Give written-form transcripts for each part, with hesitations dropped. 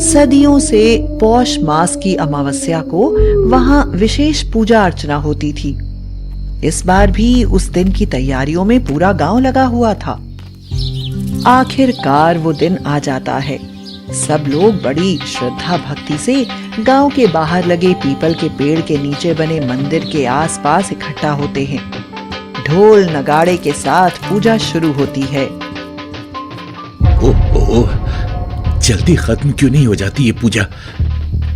सदियों से पौष मास की अमावस्या को वहां विशेष पूजा अर्चना होती थी। इस बार भी उस दिन की तैयारियों में पूरा गांव लगा हुआ था। आखिरकार वो दिन आ जाता है। सब लोग बड़ी श्रद्धा भक्ति से गांव के बाहर लगे पीपल के पेड़ के नीचे बने मंदिर के आसपास इकट्ठा होते हैं। ढोल नगाड़े के साथ पूजा शुरू होती है। ओह, जल्दी खत्म क्यों नहीं हो जाती ये पूजा?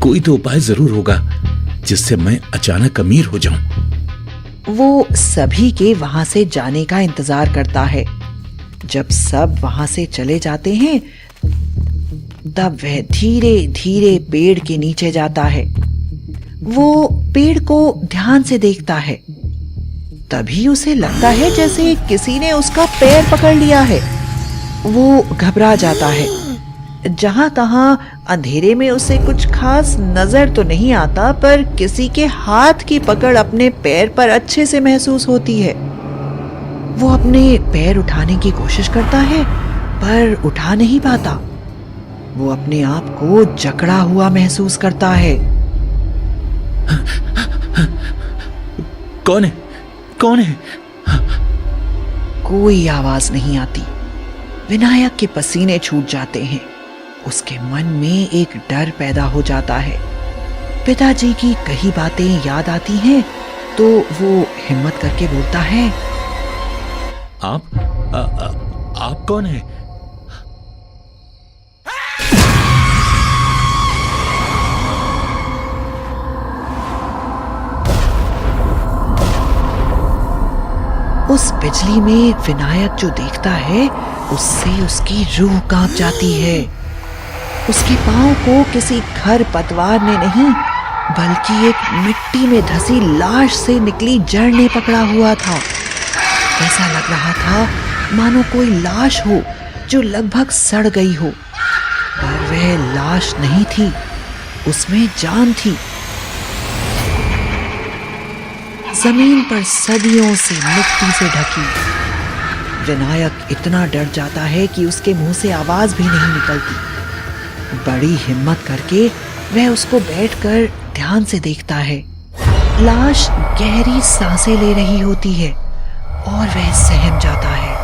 कोई तो उपाय जरूर होगा जिससे मैं अचानक अमीर हो जाऊं। वो सभी के वहां से जाने का इंतजार करता है। जब सब वहां से चले जाते हैं तब वह धीरे धीरे पेड़ के नीचे जाता है। वो पेड़ को ध्यान से देखता है। तभी उसे लगता है जैसे किसी ने उसका पैर पकड़ लिया है। वो घबरा जाता है। जहां तहां अंधेरे में उसे कुछ खास नजर तो नहीं आता, पर किसी के हाथ की पकड़ अपने पैर पर अच्छे से महसूस होती है। वो अपने पैर उठाने की कोशिश करता है पर उठा नहीं पाता। वो अपने आप को जकड़ा हुआ महसूस करता है। कौन है? कौन है? कोई आवाज नहीं आती। विनायक के पसीने छूट जाते हैं। उसके मन में एक डर पैदा हो जाता है। पिताजी की कई बातें याद आती हैं तो वो हिम्मत करके बोलता है, आप कौन है? उस बिजली में विनायक जो देखता है उससे उसकी रूह कांप जाती है। उसके पांव को किसी खर पतवार ने नहीं बल्कि एक मिट्टी में धसी लाश से निकली जड़ ने पकड़ा हुआ था। ऐसा लग रहा था मानो कोई लाश हो जो लगभग सड़ गई हो, पर वह लाश नहीं थी, उसमें जान थी। जमीन पर सदियों से मिट्टी से ढकी विनायक इतना डर जाता है कि उसके मुंह से आवाज भी नहीं निकलती। बड़ी हिम्मत करके वह उसको बैठकर ध्यान से देखता है। लाश गहरी सांसें ले रही होती है और वह सहम जाता है।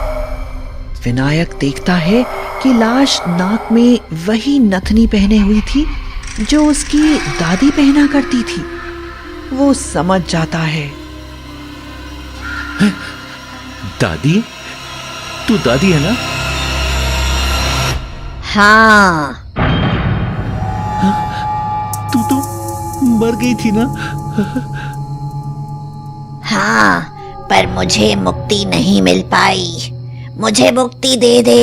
विनायक देखता है कि लाश नाक में वही नथनी पहने हुई थी जो उसकी दादी पहना करती थी। वो समझ जाता है। दादी? तू दादी है ना? हाँ। तू तो मर गई थी ना? हाँ, पर मुझे मुक्ति नहीं मिल पाई। मुझे मुक्ति दे दे।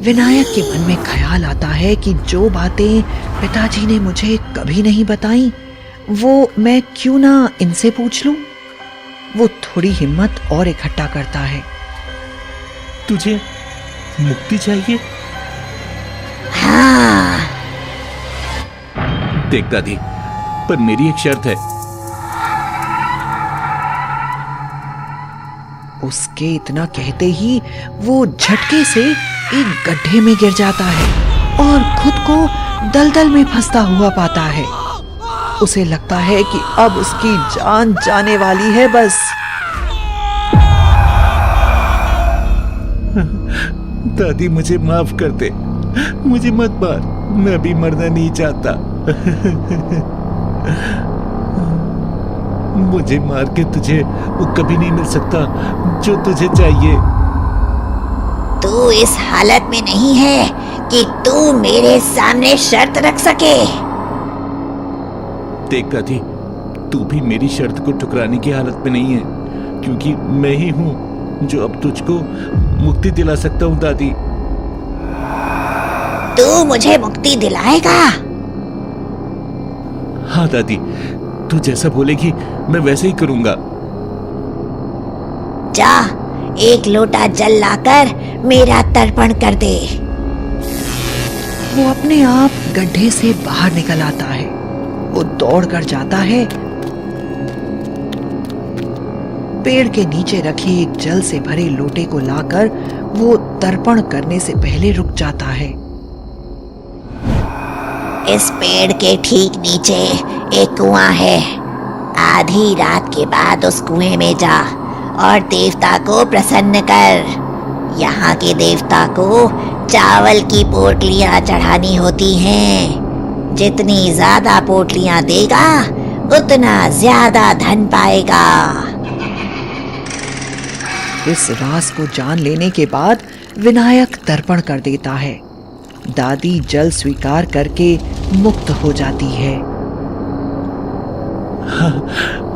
विनायक के मन में ख्याल आता है कि जो बातें पिताजी ने मुझे कभी नहीं बताई वो मैं क्यों ना इनसे पूछ लूं। वो थोड़ी हिम्मत और इकट्ठा करता है। तुझे मुक्ति चाहिए? हाँ। देख दादी, पर मेरी एक शर्त है। उसके इतना कहते ही वो झटके से एक गड्ढे में गिर जाता है और खुद को दलदल में फंसता हुआ पाता है। उसे लगता है कि अब उसकी जान जाने वाली है। बस दादी, मुझे माफ कर दे, मुझे मत मार, मैं भी मरना नहीं चाहता। मुझे मार के तुझे वो कभी नहीं मिल सकता जो तुझे चाहिए। तू इस हालत में नहीं है कि तू मेरे सामने शर्त रख सके। देख दादी, तू भी मेरी शर्त को ठुकराने की हालत में नहीं है, क्योंकि मैं ही हूँ जो अब तुझको मुक्ति दिला सकता हूँ। दादी, तू मुझे मुक्ति दिलाएगा? हाँ दादी, तू जैसा बोलेगी मैं वैसे ही करूंगा। जा, एक लोटा जल लाकर मेरा तर्पण कर दे। वो अपने आप गड्ढे से बाहर निकल आता है। वो दौड़ कर जाता है। पेड़ के नीचे रखे एक जल से भरे लोटे को लाकर वो तर्पण करने से पहले रुक जाता है। इस पेड़ के ठीक नीचे एक कुआं है। आधी रात के बाद उस कुएं में जा और देवता को प्रसन्न कर। यहाँ के देवता को चावल की पोटलियां चढ़ानी होती हैं। जितनी ज्यादा पोटलियां देगा उतना ज्यादा धन पाएगा। इस राज को जान लेने के बाद विनायक तर्पण कर देता है। दादी जल स्वीकार करके मुक्त हो जाती है।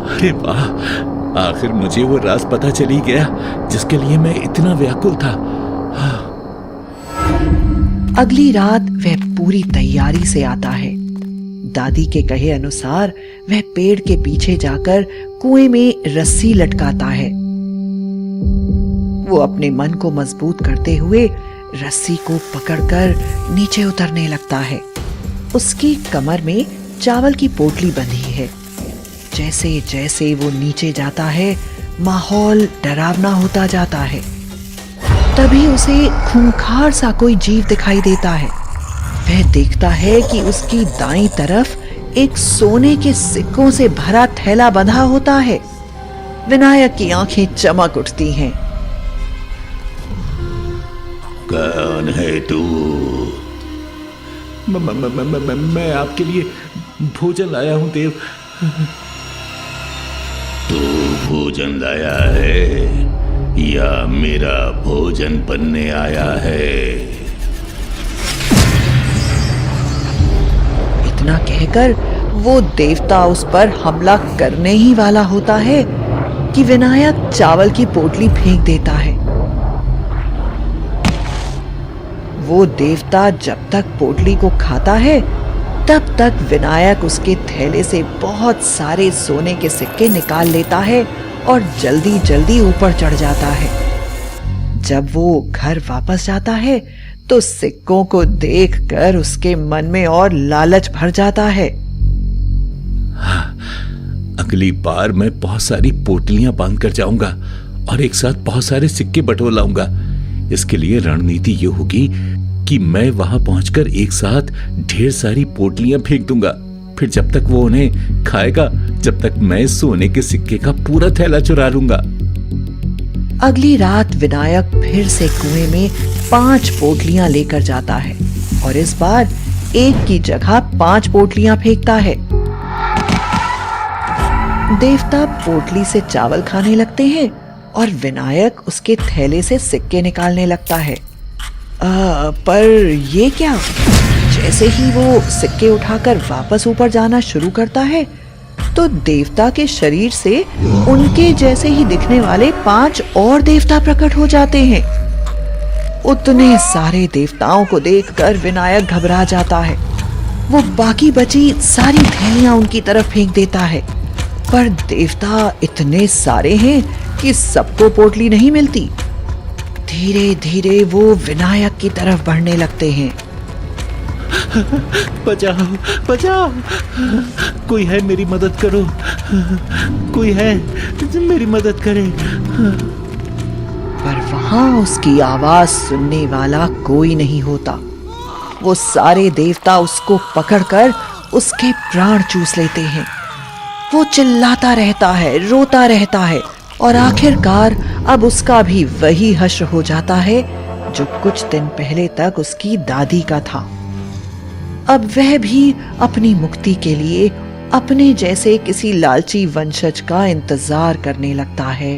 अरे वाह, आखिर मुझे वो राज पता चली गया जिसके लिए मैं इतना व्याकुल था। अगली रात वह पूरी तैयारी से आता है। दादी के कहे अनुसार वह पेड़ के पीछे जाकर कुएं में रस्सी लटकाता है। वो अपने मन को मजबूत करते हुए रस्सी को पकड़कर नीचे उतरने लगता है। उसकी कमर में चावल की पोटली बंधी है। जैसे जैसे वो नीचे जाता है, माहौल डरावना होता जाता है। तभी उसे खूंखार सा कोई जीव दिखाई देता है। वह देखता है कि उसकी दाईं तरफ एक सोने के सिक्कों से भरा थैला बंधा होता है। विनायक की आंखें चमक उठती हैं। कौन है तू? मैं आपके लिए भोजन लाया हूं देव। तू भोजन लाया है या मेरा भोजन बनने आया है? इतना कहकर वो देवता उस पर हमला करने ही वाला होता है कि विनायक चावल की पोटली फेंक देता है। वो देवता जब तक पोटली को खाता है तब तक विनायक उसके थैले से बहुत सारे सोने के सिक्के निकाल लेता है और जल्दी जल्दी ऊपर चढ़ जाता है। जब वो घर वापस जाता है तो सिक्कों को देखकर उसके मन में और लालच भर जाता है। अगली बार मैं बहुत सारी पोटलियां बांध कर जाऊंगा और एक साथ बहुत सारे सिक्के बटोर लाऊंगा। इसके लिए रणनीति ये होगी कि मैं वहां पहुंचकर एक साथ ढेर सारी पोटलियां फेंक दूंगा। फिर जब तक वो उन्हें खाएगा, जब तक मैं सोने के सिक्के का पूरा थैला चुरा लूंगा। अगली रात विनायक फिर से कुएं में 5 पोटलियां लेकर जाता है और इस बार एक की जगह 5 पोटलियां फेंकता है। देवता पोटली से चावल खाने लगते हैं और विनायक उसके थैले से सिक्के निकालने लगता है। पर ये क्या? जैसे ही वो सिक्के उठाकर वापस ऊपर जाना शुरू करता है तो देवता के शरीर से उनके जैसे ही दिखने वाले 5 और देवता प्रकट हो जाते हैं। उतने सारे देवताओं को देखकर विनायक घबरा जाता है। वो बाकी बची सारी थैलियां उनकी तरफ फेंक देता है, पर देवता इतने सारे हैं कि सबको पोटली नहीं मिलती। धीरे धीरे वो विनायक की तरफ बढ़ने लगते हैं। बचाओ, बचाओ, कोई है मेरी मदद करो, कोई है मेरी मदद करे। पर वहां उसकी आवाज सुनने वाला कोई नहीं होता। वो सारे देवता उसको पकड़कर उसके प्राण चूस लेते हैं। वो चिल्लाता रहता है, रोता रहता है और आखिरकार अब उसका भी वही हश्र हो जाता है जो कुछ दिन पहले तक उसकी दादी का था। अब वह भी अपनी मुक्ति के लिए अपने जैसे किसी लालची वंशज का इंतजार करने लगता है।